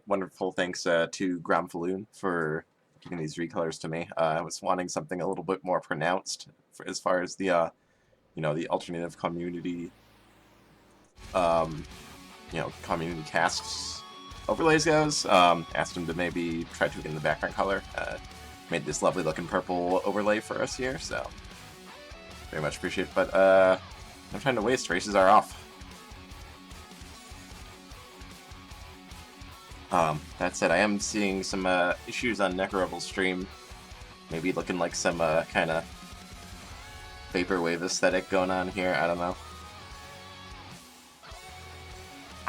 wonderful thanks to Gromfaloon for giving these recolors to me. I was wanting something a little bit more pronounced as far as the the alternative community community casts overlays goes. Asked him to maybe try tweaking the background color. Made this lovely looking purple overlay for us here, so very much appreciate it. But no time to waste. Races are off. That said, I am seeing some issues on NecroRebel's stream. Maybe looking like some kind of vaporwave aesthetic going on here. I don't know.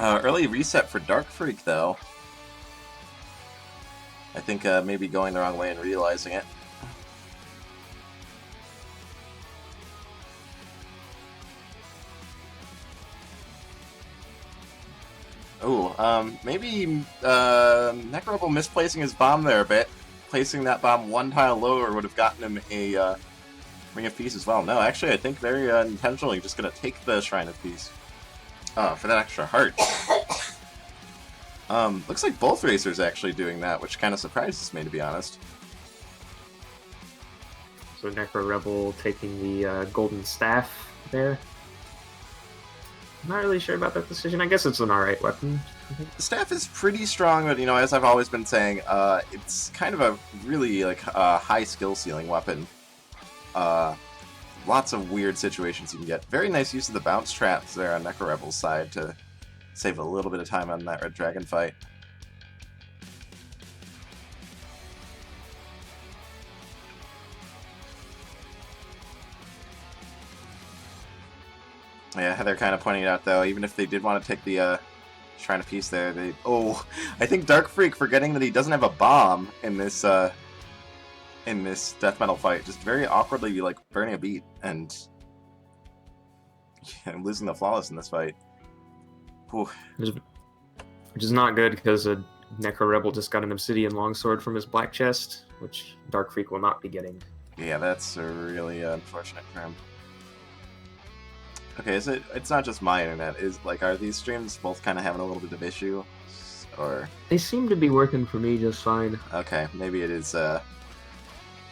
Early reset for DarkFreaack, though. I think maybe going the wrong way and realizing it. Oh, maybe NecroRebel misplacing his bomb there a bit. Placing that bomb one tile lower would have gotten him a Ring of Peace as well. No, actually, I think very intentionally just going to take the Shrine of Peace for that extra heart. Looks like both racers actually doing that, which kind of surprises me, to be honest. So NecroRebel taking the golden staff there. I'm not really sure about that decision. I guess it's an alright weapon. The staff is pretty strong, but as I've always been saying, it's kind of a really high skill ceiling weapon. Lots of weird situations you can get. Very nice use of the bounce traps there on NecroRebel's side to save a little bit of time on that Red Dragon fight. Yeah, Heather kind of pointing it out, though, even if they did want to take the Shrine of Peace there, they... Oh, I think DarkFreaack, forgetting that he doesn't have a bomb in this death metal fight, just very awkwardly, burning a beat, and losing the Flawless in this fight. Whew. Which is not good, because NecroRebel just got an Obsidian Longsword from his black chest, which DarkFreaack will not be getting. Yeah, that's really unfortunate for him. Okay, it's not just my internet. Are these streams both kind of having a little bit of issue? Or... They seem to be working for me just fine. Okay, maybe it is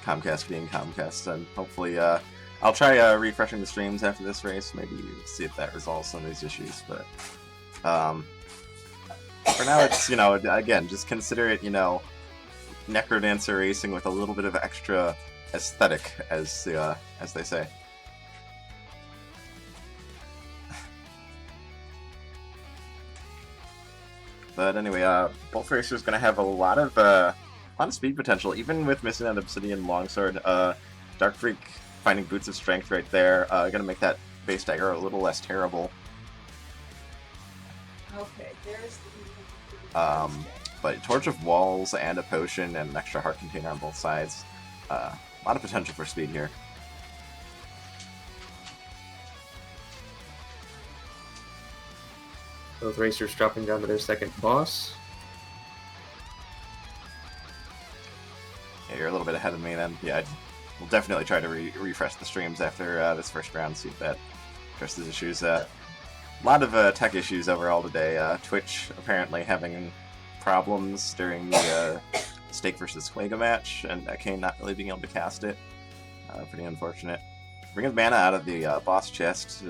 Comcast being Comcast, and hopefully I'll try refreshing the streams after this race, maybe see if that resolves some of these issues, but for now it's, again, just consider it, Necrodancer racing with a little bit of extra aesthetic, as they say. But anyway, both racers going to have a lot of speed potential, even with missing that Obsidian Longsword. DarkFreaack finding Boots of Strength right there, going to make that base dagger a little less terrible. Okay, there's the... But Torch of Walls and a potion and an extra heart container on both sides. A lot of potential for speed here. Both racers dropping down to their second boss. Yeah, you're a little bit ahead of me then. Yeah, we'll definitely try to refresh the streams after this first round, see if that addresses issues. A lot of tech issues overall today. Twitch apparently having problems during the Stake versus Fuego match, and Kane not really being able to cast it. Pretty unfortunate. Ring of Mana out of the boss chest.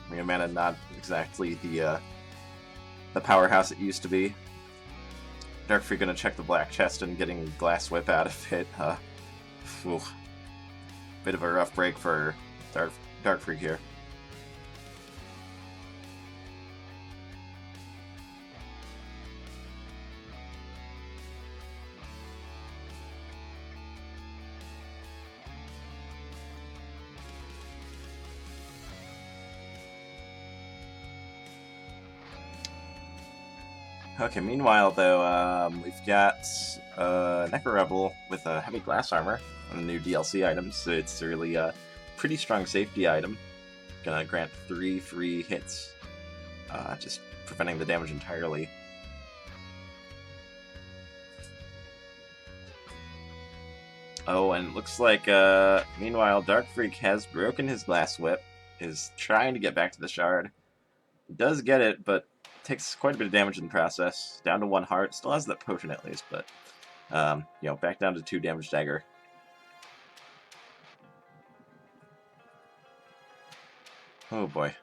Ring of Mana not exactly the powerhouse it used to be. DarkFreaack gonna check the black chest and getting Glass Whip out of it. Bit of a rough break for DarkFreaack here. Okay, meanwhile, though, we've got NecroRebel with a heavy glass armor and a new DLC item, so it's a really pretty strong safety item. Gonna grant 3 free hits, just preventing the damage entirely. Oh, and it looks like, meanwhile, DarkFreaack has broken his Glass Whip, is trying to get back to the shard. He does get it, but takes quite a bit of damage in the process. Down to 1 heart. Still has that potion at least, but you know, back down to 2 damage dagger. Oh boy.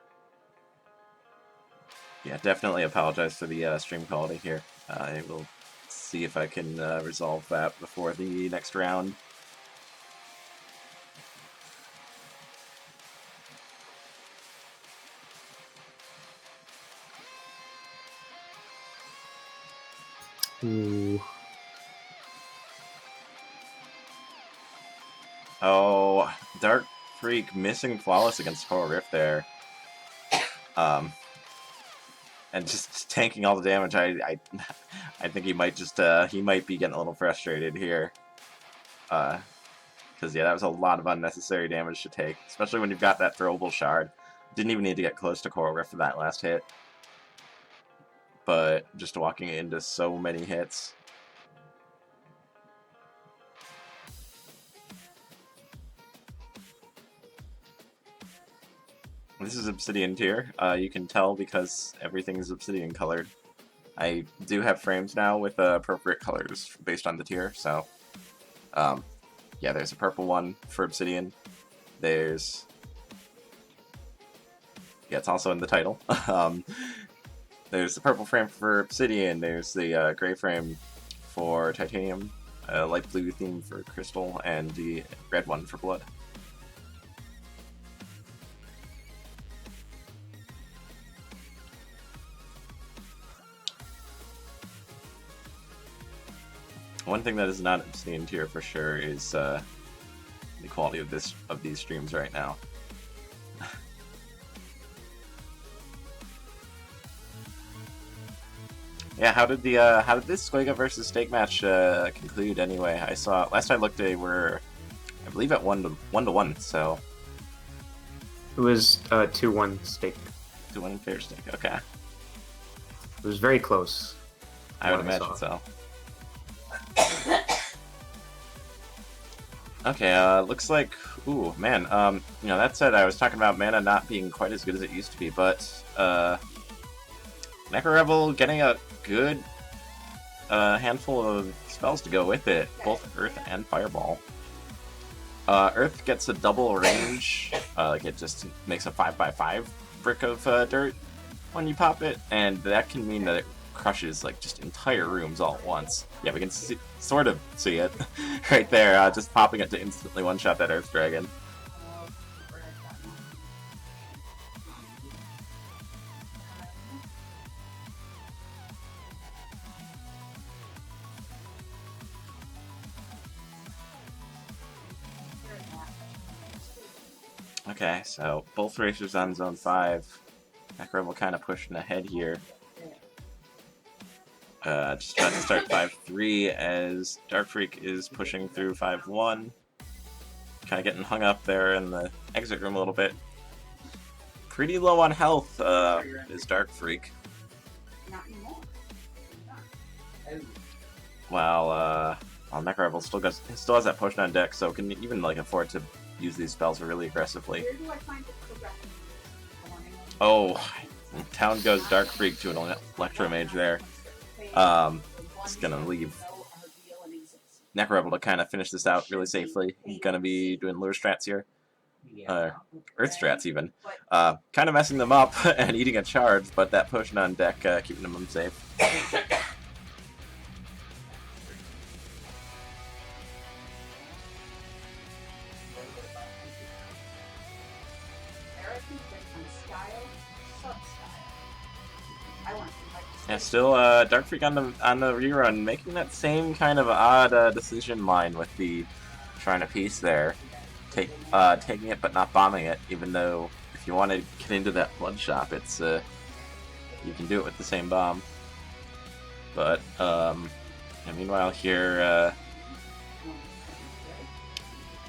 Yeah, definitely apologize for the stream quality here. I will see if I can resolve that before the next round. Ooh. Oh, Dark Freak missing flawless against Coral Rift there. And just tanking all the damage. I think he might just he might be getting a little frustrated here. Because yeah, that was a lot of unnecessary damage to take, especially when you've got that throwable shard. Didn't even need to get close to Coral Rift for that last hit. But just walking into so many hits. This is Obsidian tier. You can tell because everything is Obsidian colored. I do have frames now with appropriate colors based on the tier, so yeah, there's a purple one for Obsidian. There's... yeah, it's also in the title. There's the purple frame for Obsidian, there's the gray frame for Titanium, light blue theme for Crystal, and the red one for Blood. One thing that is not Obsidian tier for sure is the quality of these streams right now. Yeah, how did this Squega versus Steak match conclude anyway? I saw last I looked they were, I believe, at 1-1, so It was 2-1 Steak. 2-1 fair Steak. Okay, It was very close. I would imagine so. Okay, looks like, ooh, man, you know, that said, I was talking about mana not being quite as good as it used to be, but, NecroRebel getting a good, handful of spells to go with it, both Earth and Fireball. Earth gets a double range, like it just makes a 5x5 brick of, dirt when you pop it, and that can mean that it crushes like just entire rooms all at once. Yeah, we can sort of see it right there, just popping it to instantly one-shot that Earth Dragon. Okay, so both racers on zone 5. NecroRebel kind of pushing ahead here. Just about to start 5-3 as DarkFreaack is pushing through 5-1. Kind of getting hung up there in the exit room a little bit. Pretty low on health is DarkFreaack. While NecroRebel still has that potion on deck, so can even like afford to use these spells really aggressively. Oh, down goes DarkFreaack to an Electromage there. It's gonna leave NecroRebel to kind of finish this out really safely. He's gonna be doing lure strats here. Earth strats even. Kind of messing them up and eating a charge, but that potion on deck keeping them safe. Yeah, still DarkFreaack on the rerun, making that same kind of odd decision line with the Shrine of Peace there, taking it but not bombing it. Even though if you want to get into that blood shop, it's you can do it with the same bomb. But meanwhile here,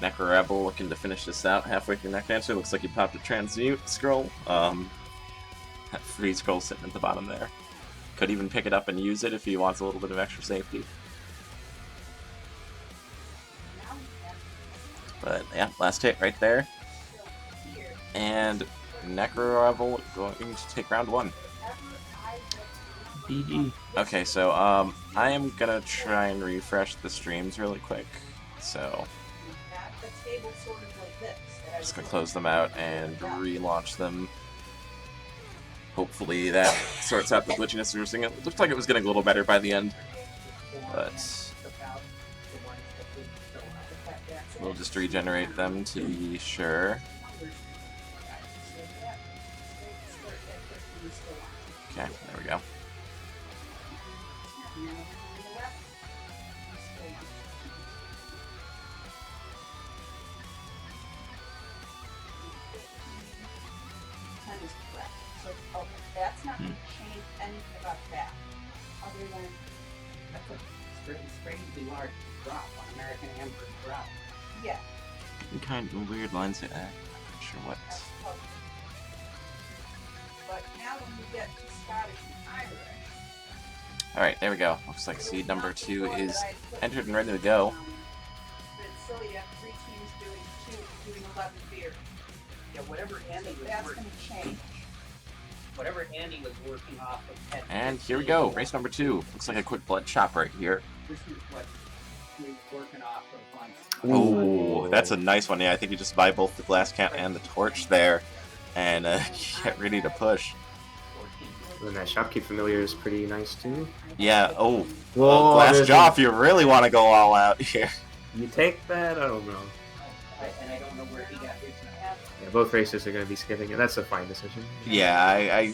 NecroRebel looking to finish this out halfway through Necrodancer. Looks like he popped a Transmute scroll. That free scroll sitting at the bottom there. Could even pick it up and use it if he wants a little bit of extra safety. But yeah, last hit right there. And NecroRebel going to take round 1. GG. Okay, so I am gonna try and refresh the streams really quick. So At a table sort of like this. that has just gonna close them out and relaunch them. Hopefully that sorts out the glitchiness we were seeing. It looked like it was getting a little better by the end, but we'll just regenerate them to be sure. Okay, there we go. So, that's not going to change anything about that, other than that's a strangely large drop on American Amber drop. Yeah. Kind of weird lines like that. I'm not sure what. But now when you get to Scottish and Irish. Alright, there we go. Looks like seed number 2 is entered and ready to go. But it's silly to have 3 teams doing 11 beers. Yeah, whatever Andy was That's working, going to change. whatever Andy was working off of. At And here we go, race number 2. Looks like a quick blood chop right here. This is what he was working off of on. Oh, that's a nice one. Yeah, I think you just buy both the glass cat and the torch there, and get ready to push. And that shopkeep familiar is pretty nice too. Yeah. Oh, Whoa, glass there's jaw. If you really want to go all out here. You take that? I don't know. And I don't know where he got his now. Yeah, both races are going to be skipping, and that's a fine decision. Yeah,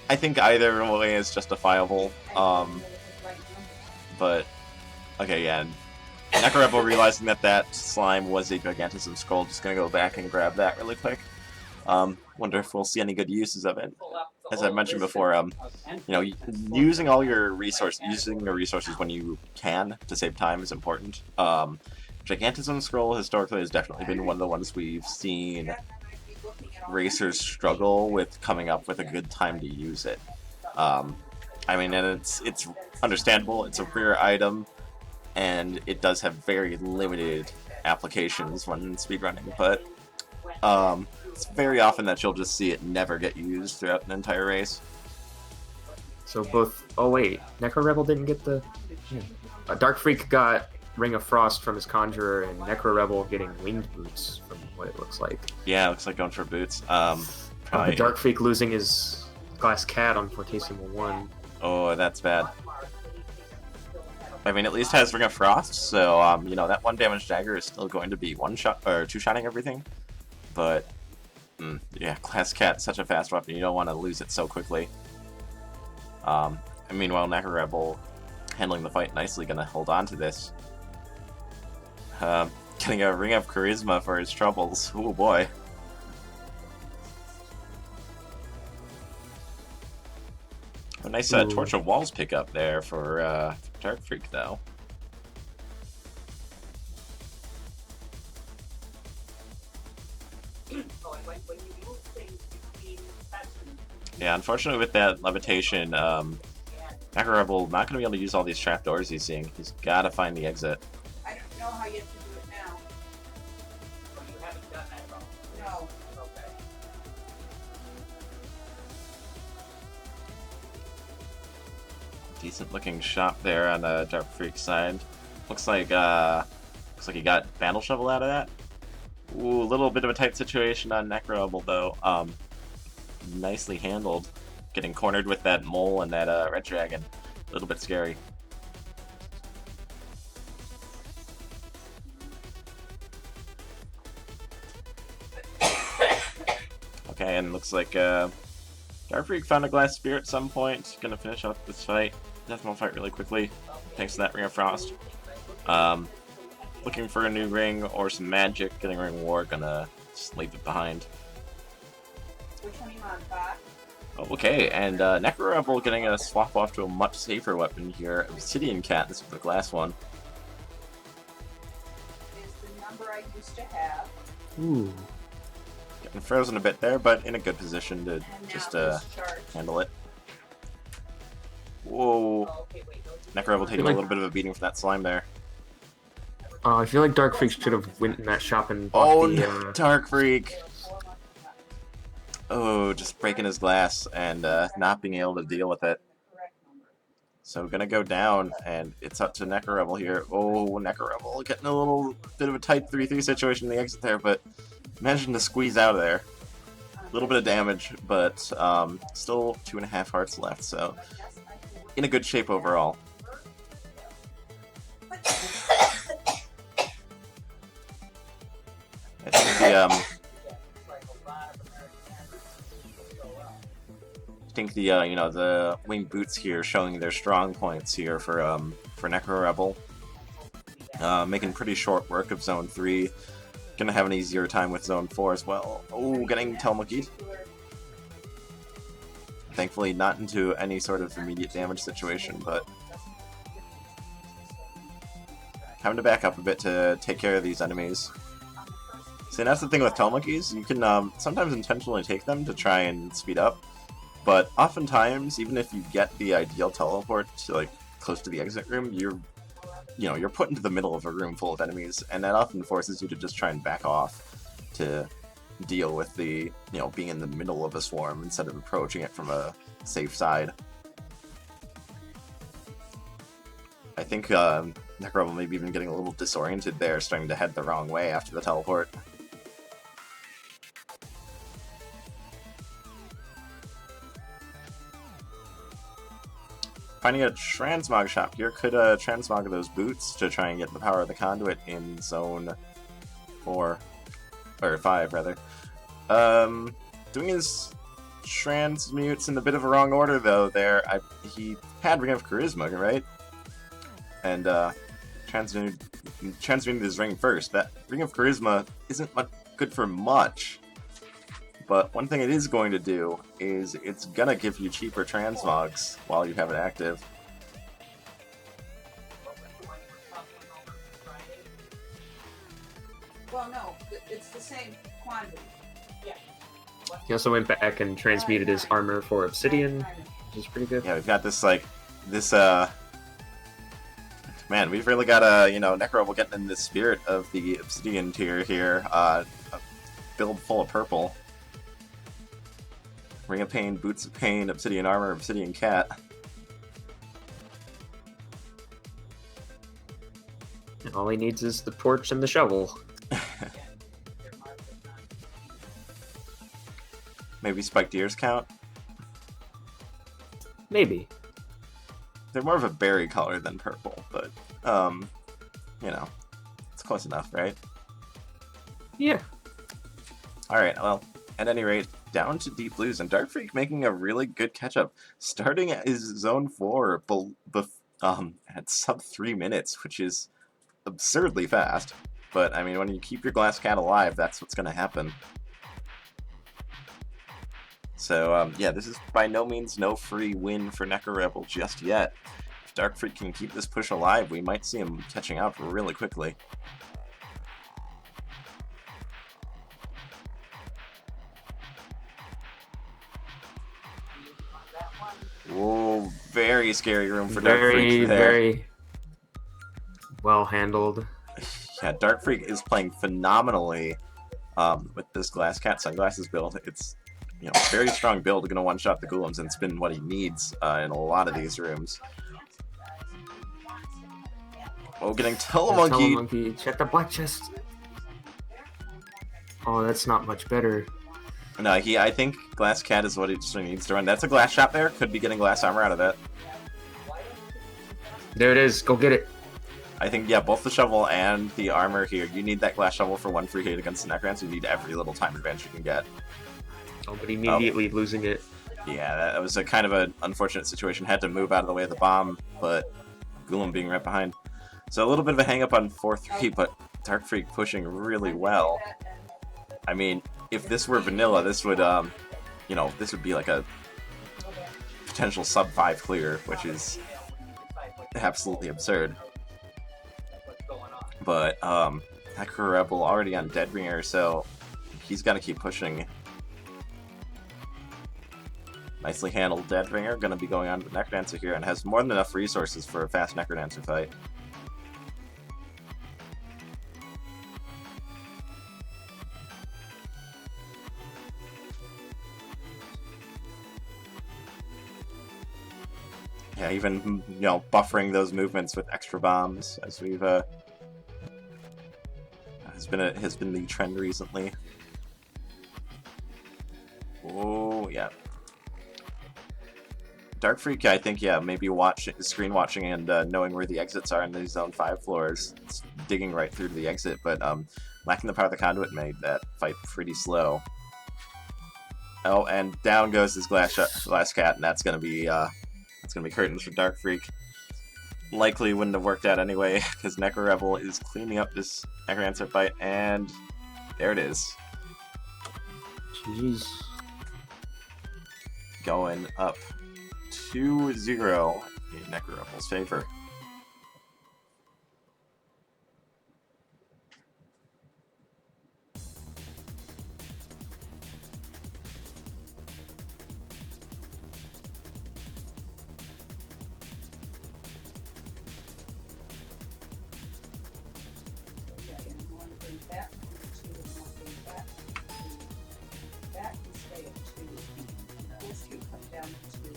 I think either way is justifiable. But okay, yeah. NecroRebel realizing that slime was a Gigantism Scroll, just gonna go back and grab that really quick. Wonder if we'll see any good uses of it. As I mentioned before, you know, using your resources when you can to save time is important. Gigantism Scroll historically has definitely been one of the ones we've seen racers struggle with coming up with a good time to use it. I mean, and it's understandable. It's a rare item, and it does have very limited applications when speedrunning, but it's very often that you'll just see it never get used throughout an entire race. So both... Oh wait, NecroRebel didn't get the... DarkFreaack got Ring of Frost from his Conjurer, and NecroRebel getting Winged Boots from what it looks like. Yeah, it looks like going for boots. Probably... DarkFreaack losing his Glass Cat on Fortissimo 1. Oh, that's bad. I mean, at least has Ring of Frost, so, you know, that 1 damage dagger is still going to be 1-shot, or 2-shotting everything. But, yeah, Glass Cat's such a fast weapon, you don't want to lose it so quickly. And meanwhile, NecroRebel handling the fight nicely, gonna hold on to this. Getting a Ring of Charisma for his troubles. Oh boy. A nice Torch of Walls pickup there for DarkFreaack, though. Yeah, unfortunately with that levitation, NecroRebel not going to be able to use all these trapdoors he's seeing. He's got to find the exit. I don't know how you have to do it now. Well, you haven't done that at all. No. Okay. Decent looking shop there on the DarkFreaack side. Looks like he got Vandal Shovel out of that. Ooh, a little bit of a tight situation on NecroRebel though. Nicely handled. Getting cornered with that mole and that red dragon. A little bit scary. Okay, and looks like DarkFreaack found a glass spear at some point. Gonna finish up this fight. Definitely fight really quickly. Thanks to that Ring of Frost. Looking for a new ring or some magic. Getting Ring War. Gonna just leave it behind. Which one are you on, Bot? Okay, and NecroRebel getting a swap off to a much safer weapon here. Obsidian Cat. This is the glass one. Is the number I used to have. Ooh. Getting frozen a bit there, but in a good position to And now just this charge. handle it. Whoa. Oh, okay, wait, those NecroRebel taking a little bit of a beating from that slime there. I feel like DarkFreaack should have went in that shop and bought Oh the... no, DarkFreaack. Oh, just breaking his glass and not being able to deal with it. So gonna go down, and it's up to NecroRebel here. Oh, NecroRebel getting a little bit of a tight 3-3 situation in the exit there, but managing to squeeze out of there. A little bit of damage, but still 2.5 hearts left, so in a good shape overall. I think the you know, the winged boots here showing their strong points here for NecroRebel, making pretty short work of Zone 3. Gonna have an easier time with Zone 4 as well. Oh, getting Telmokied. Thankfully not into any sort of immediate damage situation, but having to back up a bit to take care of these enemies. See, that's the thing with Telmokies, you can sometimes intentionally take them to try and speed up, but oftentimes, even if you get the ideal teleport to, like, close to the exit room, you're put into the middle of a room full of enemies, and that often forces you to just try and back off to deal with the, being in the middle of a swarm instead of approaching it from a safe side. I think NecroRebel maybe even getting a little disoriented there, starting to head the wrong way after the teleport. Finding a transmog shop here could transmog those boots to try and get the power of the conduit in Zone 4, or 5 rather. Doing his transmutes in a bit of a wrong order though there. He had Ring of Charisma, right? And transmuted his ring first. That Ring of Charisma isn't good for much. But one thing it is going to do is it's gonna give you cheaper transmogs while you have it active. Well, no, it's the same quantity. Yeah. He also went back and transmuted his armor for obsidian, which is pretty good. Yeah, we've got this, man, we've really got NecroRebel getting in the spirit of the obsidian tier here. A build full of purple. Ring of Pain, Boots of Pain, Obsidian Armor, Obsidian Cat. And all he needs is the torch and the shovel. Maybe spiked ears count? Maybe. They're more of a berry color than purple, but, it's close enough, right? Yeah. Alright, well, at any rate, down to Deep Blues, and DarkFreaack making a really good catch-up, starting at his Zone 4 at sub 3 minutes, which is absurdly fast. But, I mean, when you keep your Glass Cat alive, that's what's going to happen. So, yeah, this is by no means no free win for NecroRebel just yet. If DarkFreaack can keep this push alive, we might see him catching up really quickly. Whoa, very scary room for DarkFreaack there. Very well handled. Yeah, DarkFreaack is playing phenomenally with this Glass Cat Sunglasses build. It's very strong build, going to one-shot the Golems, and it's been what he needs in a lot of these rooms. Oh, getting Telemonkey. Telemonkey, check the black chest. Oh, that's not much better. No, I think Glass Cat is what he just needs to run. That's a glass shot there. Could be getting glass armor out of that. There it is. Go get it. I think, yeah, both the shovel and the armor here. You need that glass shovel for 1 free hit against the Necrons. You need every little time advantage you can get. Oh, but immediately losing it. Yeah, that was a kind of an unfortunate situation. Had to move out of the way of the bomb, but Golem being right behind. So a little bit of a hang-up on 4-3, but DarkFreaack pushing really well. I mean, if this were vanilla, this would, this would be like a potential sub-5 clear, which is absolutely absurd. But, NecroRebel already on Deadringer, so he's got to keep pushing. Nicely handled Deadringer, going to be going on to the Necrodancer here, and has more than enough resources for a fast Necrodancer fight. Yeah, even, you know, buffering those movements with extra bombs, as we've has been the trend recently. Oh yeah. DarkFreaack, I think, yeah, maybe screen watching and knowing where the exits are in the Zone 5 floors. It's digging right through to the exit, but lacking the power of the conduit made that fight pretty slow. Oh, and down goes his glass cat, and that's gonna be curtains for DarkFreaack. Likely wouldn't have worked out anyway, because NecroRebel is cleaning up this Necromancer fight, and there it is. Jeez. Going up 2-0 in NecroRebel's favor. Yeah, and one brings that to one brings that to that can stay at 2, and those two come down to 2.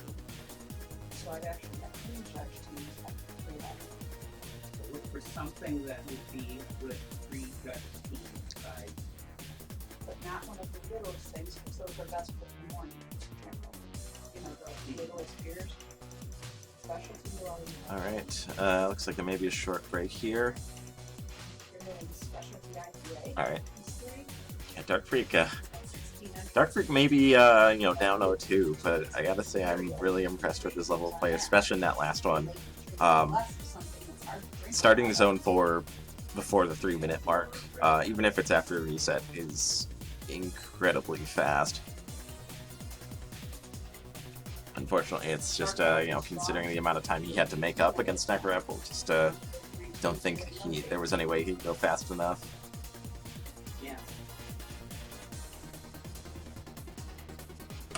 So I'd actually have 3 judge teams have to play that. So look for something that would be with 3 judge team sides. But not one of the littlest things, because those are best for the morning. You know, the littlest beers. Specialty rolling. Alright, looks like there may be a short break here. You're doing specialty IPA. Alright. History, Yeah, DarkFreaack, 16 entries. DarkFreaack may be, you know, down 0-2, but I gotta say I'm really impressed with his level of play, especially in that last one. Starting Zone 4 before the 3-minute mark, even if it's after a reset, is incredibly fast. Unfortunately, it's just, you know, considering the amount of time he had to make up against NecroRebel, just don't think there was any way he'd go fast enough. Yeah.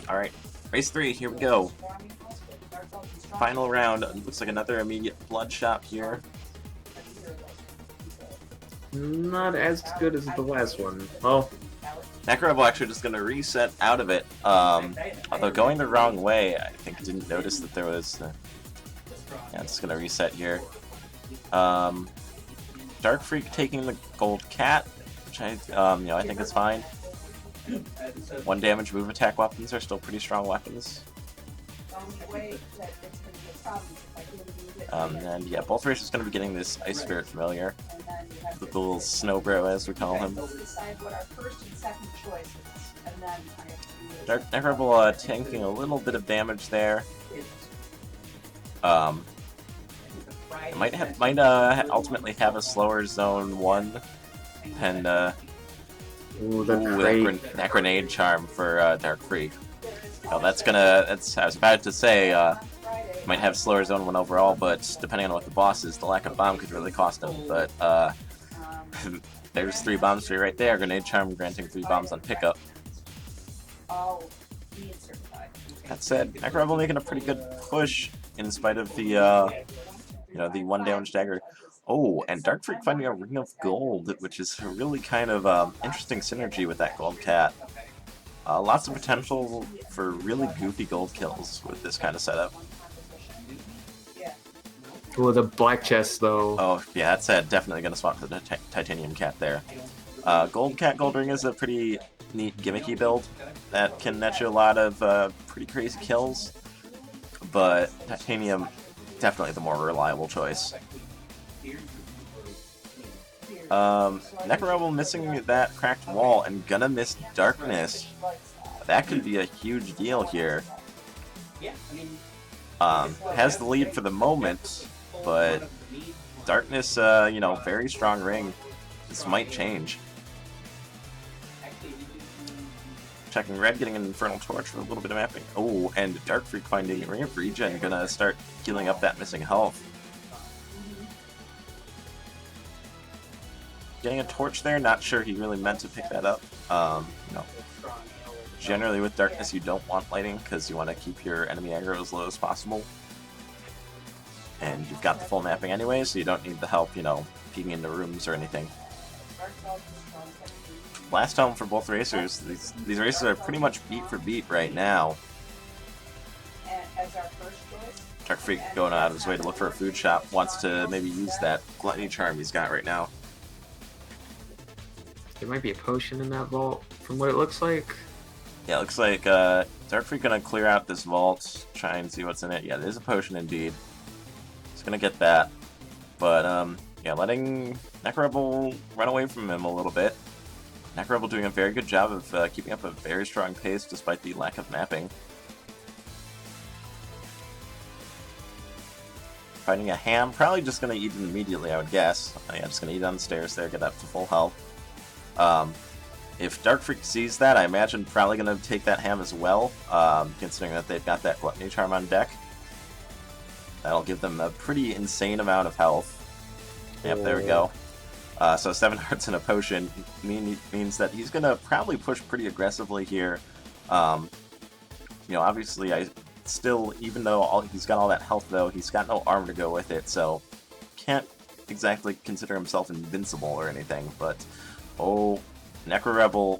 Alright, race 3, here we go. Final round, looks like another immediate bloodshot here. Not as good as the last one. Oh, NecroRebel actually just going to reset out of it, although going the wrong way. I think I didn't notice that there was... yeah, it's going to reset here. DarkFreaack taking the gold cat, which I, you know, I think is fine. 1 damage move attack weapons are still pretty strong weapons. And yeah, both races going to be getting this Ice Spirit Familiar, the little Snowbro as we call him. NecroRebel tanking a little bit of damage there. Might ultimately have a slower Zone 1 and ooh, that grenade charm for DarkFreaack. Well, I was about to say, might have slower Zone 1 overall, but depending on what the boss is, the lack of bomb could really cost him. But there's 3 bombs for you right there. Grenade charm granting 3 bombs on pickup. That said, NecroRebel making a pretty good push in spite of the, you know, the 1 damage dagger. Oh, and DarkFreaack finding a Ring of Gold, which is a really kind of interesting synergy with that gold cat. Lots of potential for really goofy gold kills with this kind of setup. ooh, the black chest though. Oh, yeah, that's definitely going to swap for the titanium cat there. Gold cat gold ring is a pretty neat gimmicky build that can net you a lot of pretty crazy kills, but titanium definitely the more reliable choice. NecroRebel missing that cracked wall and gonna miss darkness. That could be a huge deal here. Has the lead for the moment, but darkness, you know, very strong ring. This might change. Checking red, getting an Infernal Torch for a little bit of mapping. Oh, and DarkFreaack finding Ring of Regen, gonna start healing up that missing health. Getting a torch there, not sure he really meant to pick that up. You know, generally with darkness you don't want lighting because you want to keep your enemy aggro as low as possible. And you've got the full mapping anyway, so you don't need the help, you know, peeking into rooms or anything. Last home for both racers. These races are pretty much beat for beat right now. As our first choice? Dark Freak going out of his way to look for a food shop, wants to maybe use that gluttony charm he's got right now. There might be a potion in that vault, from what it looks like. Yeah, it looks like Dark Freak gonna clear out this vault, try and see what's in it. Yeah, there's a potion indeed. He's gonna get that. But, yeah, letting NecroRebel run away from him a little bit. NecroRebel doing a very good job of keeping up a very strong pace despite the lack of mapping. Finding a ham, probably just gonna eat it immediately, I would guess. Yeah, just gonna eat on the stairs there, get up to full health. If Dark Freak sees that, I imagine probably going to take that ham as well, considering that they've got that Gluttony Charm on deck. That'll give them a pretty insane amount of health. Yep, there we go. So 7 hearts and a potion means that he's going to probably push pretty aggressively here. You know, obviously, even though he's got all that health, though, he's got no armor to go with it, so can't exactly consider himself invincible or anything, but... Oh, NecroRebel.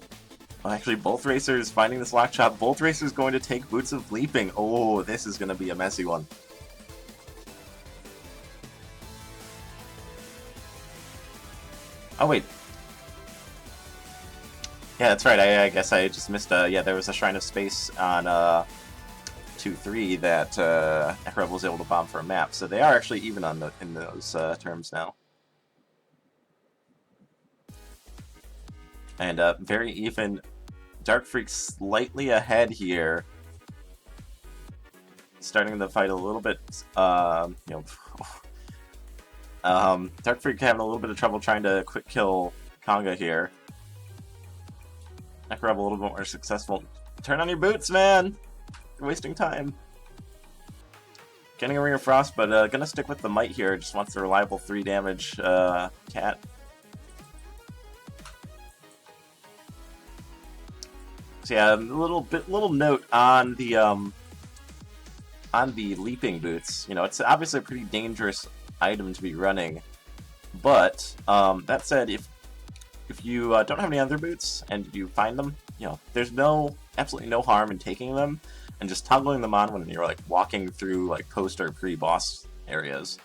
Oh, actually, both racers finding this lock chop. Both racers going to take Boots of Leaping. Oh, this is going to be a messy one. Oh, wait. Yeah, that's right. I guess I just missed... yeah, there was a Shrine of Space on 2-3 that NecroRebel was able to bomb for a map. So they are actually even on in those terms now. And very even. Dark Freak slightly ahead here. Starting the fight a little bit, you know... Dark Freak having a little bit of trouble trying to quick kill Conga here. NecroRebel a little bit more successful. Turn on your boots, man! You're wasting time. Getting a Ring of Frost, but gonna stick with the Might here. Just wants the reliable 3 damage cat. So yeah, a little note on the leaping boots. You know, it's obviously a pretty dangerous item to be running, but that said, if you don't have any other boots and you find them, you know, there's absolutely no harm in taking them and just toggling them on when you're like walking through like post or pre-boss areas.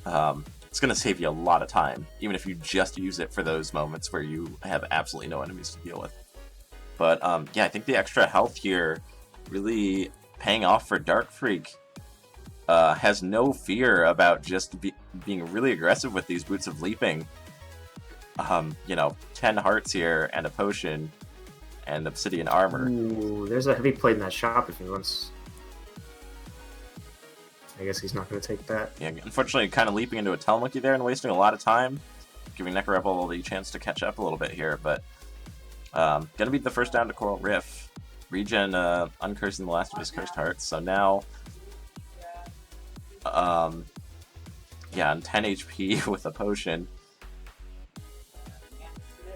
It's gonna save you a lot of time, even if you just use it for those moments where you have absolutely no enemies to deal with. But, yeah, I think the extra health here really paying off for Dark Freak. Has no fear about just being really aggressive with these Boots of Leaping. You know, 10 hearts here and a potion and obsidian armor. Ooh, there's a heavy plate in that shop if he wants. I guess he's not going to take that. Yeah, unfortunately, kind of leaping into a Telmonkey there and wasting a lot of time. Giving NecroRebel the chance to catch up a little bit here, but... gonna be the first down to Coral Riff. Regen uncursing the last of his cursed hearts, so now yeah, on 10 HP with a potion.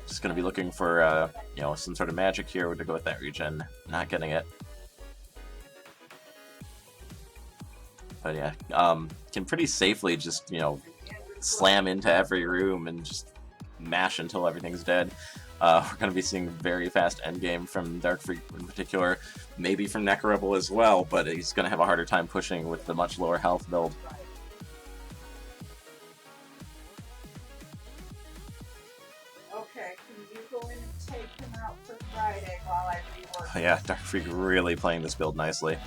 Just gonna be looking for you know, some sort of magic here to go with that regen. Not getting it. But yeah, can pretty safely just, you know, slam into every room and just mash until everything's dead. We're going to be seeing very fast endgame from Dark Freak in particular, maybe from NecroRebel as well, but he's going to have a harder time pushing with the much lower health build. Okay, can you go in and take him out for Friday while I rework? Yeah, Dark Freak really playing this build nicely.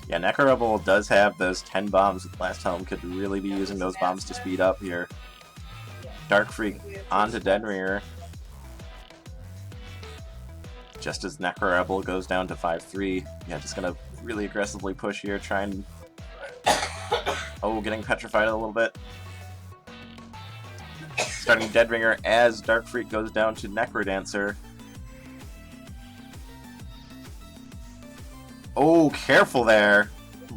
Yeah, NecroRebel does have those 10 bombs with Blast Helm, could really be using those bombs to speed up here. Dark Freak onto Deadringer. Just as NecroRebel goes down to 5-3. Yeah, just gonna really aggressively push here, try and... Oh, getting petrified a little bit. Starting Deadringer as Dark Freak goes down to Necrodancer. Oh, careful there!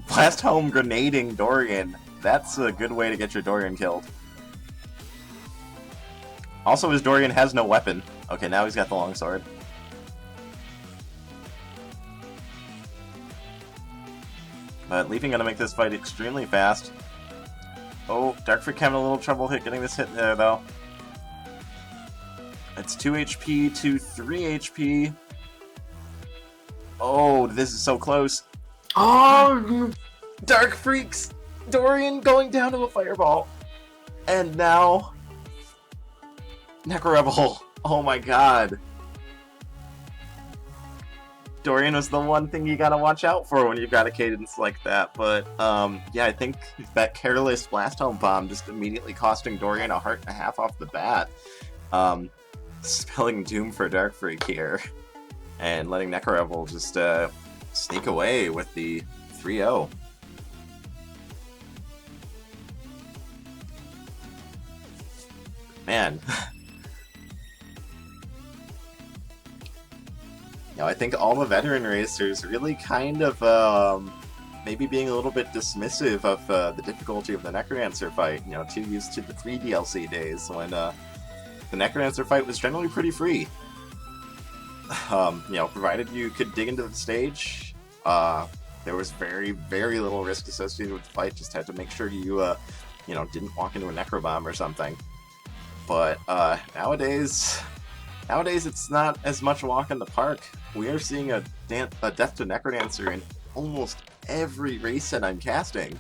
Blast Home grenading Dorian. That's a good way to get your Dorian killed. Also, his Dorian has no weapon. Okay, now he's got the longsword. But Leaping gonna make this fight extremely fast. Oh, Dark Freak having a little trouble getting this hit there, though. It's 2 HP to 3 HP. Oh, this is so close. Oh! Dark Freaks! Dorian going down to a fireball. And now... NecroRebel. Oh my god. Dorian was the one thing you gotta watch out for when you've got a cadence like that, but yeah, I think that careless blast home bomb just immediately costing Dorian a heart and a half off the bat. Spelling doom for Dark Freak here, and letting NecroRebel just sneak away with the 3-0. Man. I think all the veteran racers really kind of maybe being a little bit dismissive of the difficulty of the Necrodancer fight. Too used to the 3 DLC days when the Necrodancer fight was generally pretty free. Provided you could dig into the stage, there was very, very little risk associated with the fight. Just had to make sure you, didn't walk into a Necrobomb or something. But nowadays it's not as much a walk in the park. We are seeing a death to Necrodancer in almost every race that I'm casting.